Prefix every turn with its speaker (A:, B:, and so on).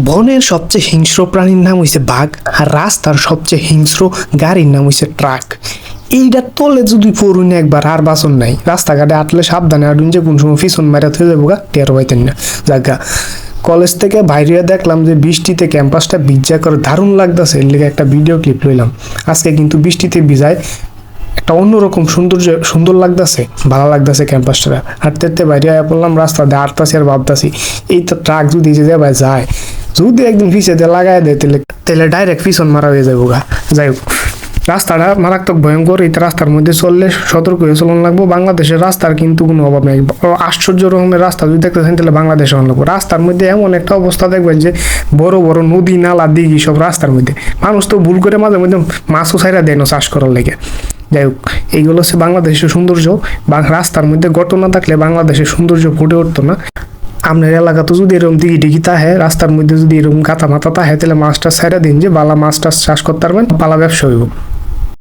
A: বনের সবচেয়ে হিংস্র প্রাণীর নাম হইছে বাঘ, আর রাস্তার সবচেয়ে হিংস্র গাড়ির নাম হইছে ট্রাক। এইটা তলে যদি পড়ুন একবার আর বাসন নাই, রাস্তাঘাটে আটলে সাবধানে আটুন, যে কোন সময় পিছন মারা হয়ে যাবো গা টের পাইতেন না। জায়গা কলেজ থেকে বাইরে দেখলাম যে বৃষ্টিতে ক্যাম্পাসটা ভিজা করে দারুণ লাগতেছে, এর লেগে একটা ভিডিও ক্লিপ লইলাম। আজকে কিন্তু বৃষ্টিতে ভিজায় একটা অন্যরকম সুন্দর লাগতেছে, ভালো লাগতেছে ক্যাম্পাসটা। হাঁটতে বাইরে পড়লাম, রাস্তা দিয়ে হাঁটতাছি আর ভাবতাছি এই তো ট্রাক যদি যে ভাই যায়, যদি একদিন পিছিয়ে দিয়ে লাগাই দেয় তাহলে ডাইরেক্ট পিছন মারা হয়ে যাবো গা। যাই হোক, রাস্তাটা মারাত্মক ভয়ঙ্কর, এই রাস্তার মধ্যে চললে সতর্ক হয়ে চলন লাগবো। বাংলাদেশের রাস্তার কিন্তু কোনো অভাব নেই, আশ্চর্য রকমের রাস্তা যদি দেখতেছেন তাহলে বাংলাদেশে অন লাগবো। রাস্তার মধ্যে এমন একটা অবস্থা দেখবেন যে বড় বড় নদী নালা দিঘি সব রাস্তার মধ্যে। মানুষ তো ভুল করে মাঝে মধ্যে মাছও ছাইরা দেয় না চাষ করার লেগে। যাই হোক, এইগুলো হচ্ছে বাংলাদেশের সৌন্দর্য। রাস্তার মধ্যে গর্ত না থাকলে বাংলাদেশের সৌন্দর্য ফুটে উঠতো না। আপনার এলাকাতে যদি এরকম দিঘি তাহে, রাস্তার মধ্যে যদি এরকম গাতা মাথা তাহে, তাহলে মাছটা ছাইরা দিন যে বালা মাছটা চাষ করতে পারবেন, পালা ব্যবসা হইব।